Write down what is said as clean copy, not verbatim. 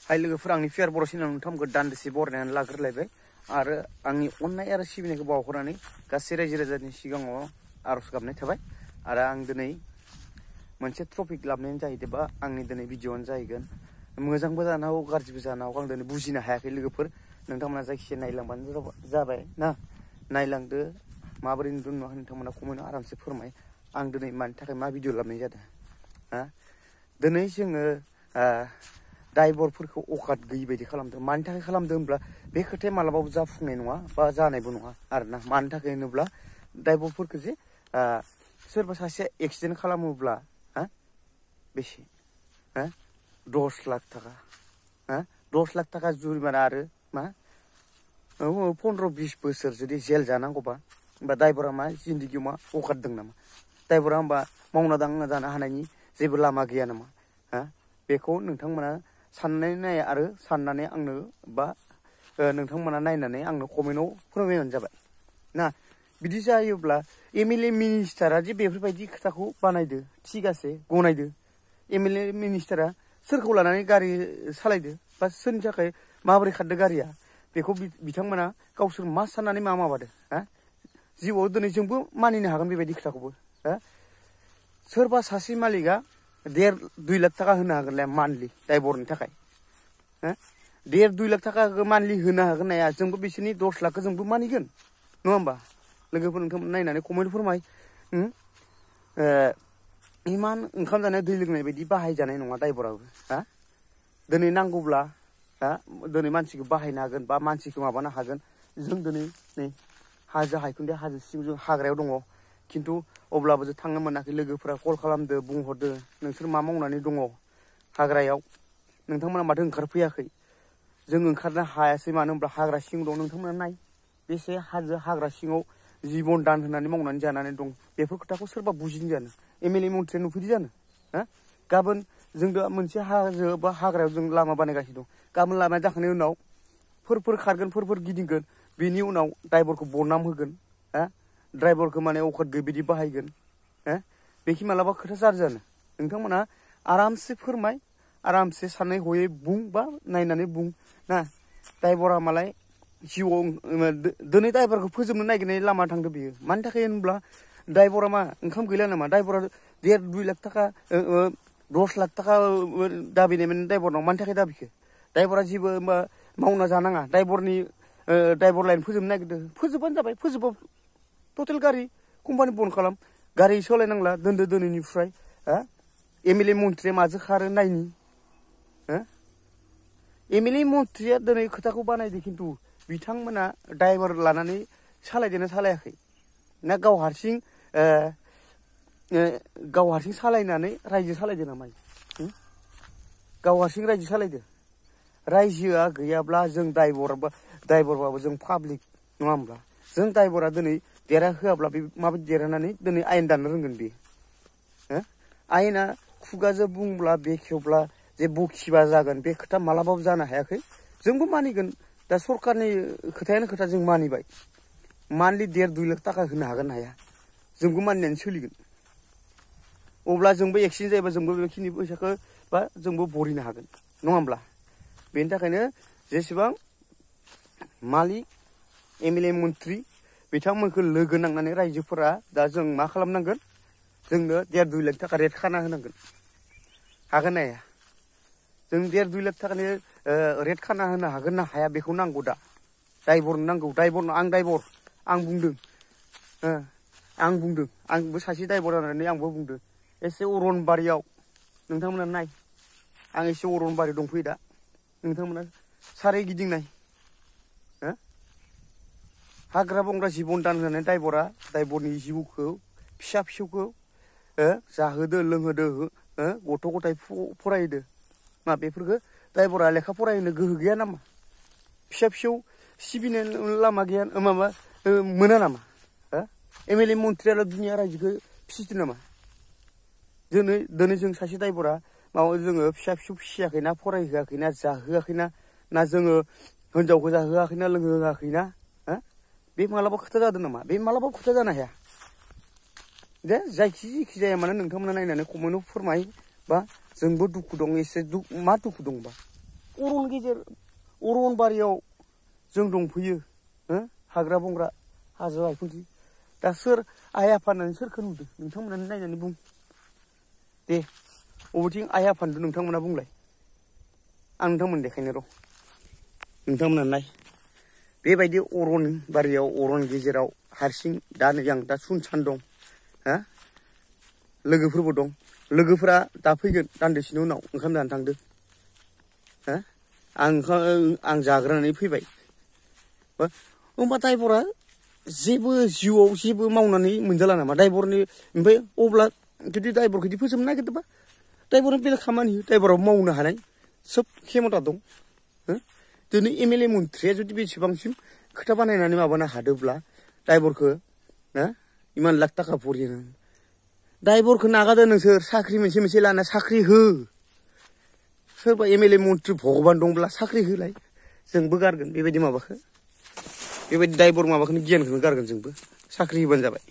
हाय लोगोफोर आंनि फेयार बर' चेनेलाव नोंथांमोनखौ दान्दिसे बरायनानै लाग्रोलायबाय आरो आंनि अननाय आरो सिबिनायखौ बावहरनानै गासै रायजो राजानि सिगाङाव आरज गाबनाय थाबाय आरो आं दिनै मोनसे टपिक लाबोनायानो जाहैदोंबा आंनि दिनै भिडिअ'आनो जाहैगोन मोजांबो जानो हागौ गाज्रिबो जानो हागौ आं दिनै बुजिनो हायाखै लोगोफोर नोंथांमोना जायखिजाया नायलांबानो जाबाय ना नायलांदो माबोरै नुदों नुवाखै नोंथांमोना कमेन्टआव आरामसे फोरमाय आं दिनै मानि थाखाय मा भिडिअ लाबोनाय जादों हा दिनै जोङो ड्राइभारफोरखौ अकात गैयि बायदि खालामदों मानि थाखाय खालामदों होनब्ला बे खोथाया मालाबाबो जाफुंनाय नङा बा जानायबो नङा आरोना मानि थाखाय होनोब्ला ड्राइभारफोरखौ जे सोरबा सासे एक्सिडेन्ट खालामोब्ला बेसे 10 लाख थाखा 10 लाख थाखा जुरिमाना आरो मा 15-20 बोसोर जुदि जेल जानांगौबा होमबा ड्राइभारा मा जिन्दगियाव मा अकात दं नामा ड्राइभारा होमबा मावना दांना जानो हानायनि जेबो लामा गैया नामा बेखौ नोंथांमोना साननानै नाय आरो साननानै आंनो बा नोंथांमोना नायनानै आंनो कमेन्टआव फोरमायबानो जाबाय ना बिदि जायोब्ला एमएलए मिनिस्टारा जे बेफोरबायदि खोथाखौ बानायदो थिगासे गनायदो एमएलए मिनिस्टारा सोरखौ लानानै गारि सालायदो बा सोरनि थाखाय माबोरै खारदो गारिया बेखौ बिथांमोना गावसोर मा साननानै मा माबादो जिउआव दिनै जोंबो मानिनो हागोन बेबायदि खोथाखौबो सोरबा सासे मालिकआ 1.5-2 लाख थाखा होनो हागोनलाय मान्थलि ड्राइभारनि थाखाय 1.5-2 लाख थाखा मान्थलि होनो हागोन नाया जोंबो बिसोरनि 10 लाखखौ जोंबो मानिगोन नङा होमबा लोगोफोर नोंथांमोन नायनानै कमेन्ट फोरमाय इमान ओंखाम जानाय दै लोंनाय बायदि बाहायजानाय नङा ड्राइभाराबो दिनै नांगौब्ला दिनै मानसिखौ बाहायनो हागोन बा मानसिखौ माबानो हागोन जों दिनै नै हाजो हायखुन्दे हाजो सिं जों हाग्रायाव दङ खिन्थु अब्लाबो जों थांनो मोनाखै लोगोफोरा कल खालामदो बुंहरदो नोंसोर मा मावनानै दङ हाग्रायाव नोंथांमोना माथो ओंखारफैयाखै जों ओंखारनो हायासै मानो होनब्ला हाग्रा सिं दं नोंथांमोना नाय बेसे हाजो हाग्रा सिङाव जिबन दान होनानै मावनानै जानानै दं बेफोर खोथाखौ सोरबा बुजिनो जानो एमएलए मन्थ्रिया नुफैदो जानो गाबोन जों मोनसे हाजो बा हाग्रायाव जों लामा बानायगासिनो दं गाबोन लामाया जाखांनायनि उनाव फोरफोर खारगोन फोरफोर गिदिंगोन बेनि उनाव ड्राइभारखौ बदनाम होगोन ड्राइभारखौ माने अकात गैयि बिदि बाहायगोन बेखि मालाबा खोथा जानो नोंथांमोना आरामसे फोरमाय आरामसे साननाय हयै बुं बा नायनानै बुं ना ड्राइभारा मालाय जिउआव दिनै ड्राइभारखौ फोजोबनो नागिरनाय लामा थांदो बियो मानि थाखाय होनब्ला ड्राइभारा मा ओंखाम गैला नामा ड्राइभारा 1.5-2 लाख थाखा 10 लाख थाखा दाबिनायमोन ड्राइभारनाव मानि थाखाय दाबिखो ड्राइभारा जेबो मावना जानाङा ड्राइभार लाइन फोजोबनो नागिरदों फोजोबबानो जाबाय फोजोबबा टटेल गारि कम्पानि बन्द खालाम गारि सालायनांला दोनदो दिनैनिफ्राय एमएलए मन्थ्रिया माजों खारो नायनि एमएलए मन्थ्रिया दिनै खोथाखौ बानायदो खिन्थु बिथांमोना ड्राइभार लानानै सालायदोना सालायाखै ना गाव हारसिं सालायनानै रायजो सालायदो नामा गाव हारसिं रायजो सालायदो रायजोआ गैयाब्ला जों ड्राइभारबाबो जों पाब्लिक नङा होमब्ला जों ड्राइभारा दिनै देरहा होआब्ला बे माबायदि देरहानानै दिनै आयेन दानो रोंगोन बे आयेना खुगाजों बुंब्ला बेखेवब्ला जे बखिबा जागोन बे खोथा मालाबाबो जानो हायाखै जोंबो मानिगोन दा सरकारनि खोथायानो खोथा जों मानिबाय मान्थलि 1.5-2 लाख थाखा होनो हागोन ना हाया जोंबो मानिनानै सोलिगोन अब्ला जोंबो एक्सिडेन्ट जायोबा जोंबो बेखिनि फैसाखौ बा जोंबो भरिनो हागोन नङा होमब्ला बेनि थाखायनो जेसेबां मालिक एमएलए मन्थ्रि बिथांमोनखौ लोगो नांनानै रायजोफोरा दा जों मा खालामनांगोन जोंनो 1.5-2 लाख थाखा रेट खाना होनांगोन हागोन ना हाया जों 1.5-2 लाख थाखानि रेट खाना होनो हागोन ना हाया बेखौ नांगौ दा ड्राइभारनो नांगौ ड्राइभारनो आं ड्राइभार आं बुंदों आंबो सासे ड्राइभार जानानै आंबो बुंदों एसे अरनबारियाव नोंथांमोना नाय आं एसे अरनबारि दंफैयो दा नोंथांमोना सारै गिदिंनाय हाग्रा बंग्रा जिबन दान होनानै ड्राइभारनि जिउखौ फिसा फिसौखौ जाहोदो लोंहोदो गथ' गथाय फरायहोदो मा बेफोरखौ ड्राइभारा लेखा फरायहोनो गोहो गैया नामा फिसा फिसौ सिबिनो लामा गैया माबा मोना नामा एमएलए मन्थ्रियाल' दुनिया रायजोखौ फिसिदो नामा दिनै जों सासे ड्राइभारा जोङो फिसा फिसौ फिसियाखैना फरायहोआखैना जाहोआखैना ना जोङो हिनजावखौ जाहोआखैना लोंहोआखैना बे मालाबा खोथा जादों नामा बे मालाबा खोथा जानो हाया दे जेखि जाया मानो नोंथांमोना नायनानै कमेन्टआव फोरमाय बा जोंबो दुखु दं एसे मा दुखु दंबा अरन गेजेर अरनबारियाव जों दंफैयो हाग्रा बंग्रा हाजो लाइफांथि दा सोर आइ आफा होननानै सोरखौ नुदों नोंथांमोनानो नायनानै बुं दे अबेथिं आइ आफा नुदों नोंथांमोना बुंलाय आं नोंथांमोन देखायनो र' नोंथांमोना नाय बेबायदि अरन बारियाव अरन गेजेराव हारसिं दा नै आं दा सुनसान दं लोगोफोरबो दं लोगोफोरा दा फैगोन दान्दिसेनि उनाव ओंखाम जानो थांदों आं जाग्रोनानै फैबाय होमबा दायबरा जेबो जिउआव जेबो मावनानै मोनजाला नामा दायबरनि ओमफ्राय अब्ला जुदि दायबरखौ बिदि फोजोबनो नागिरदोंबा दायबरनि बेलेग खामानि दायबराव मावनो हानाय सोब खेमथा दं दिनै एमएलए मन्थ्रिया जुदि बेसेबांसिम खोथा बानायनानै माबानो हादोंब्ला दायबरखौ इमान लाख थाखा भरियो दायबरखौ नागारदो नोंसोर साख्रि मोनसे मोनसे लाना साख्रि हो सोरबा एमएलए मन्थ्रि भगबान दंब्ला साख्रि होलाय जोंबो गारगोन बेबायदि माबाखौ बेबायदि दायबर माबाखौनो गियानखौनो गारगोन जोंबो साख्रि होबानो जाबाय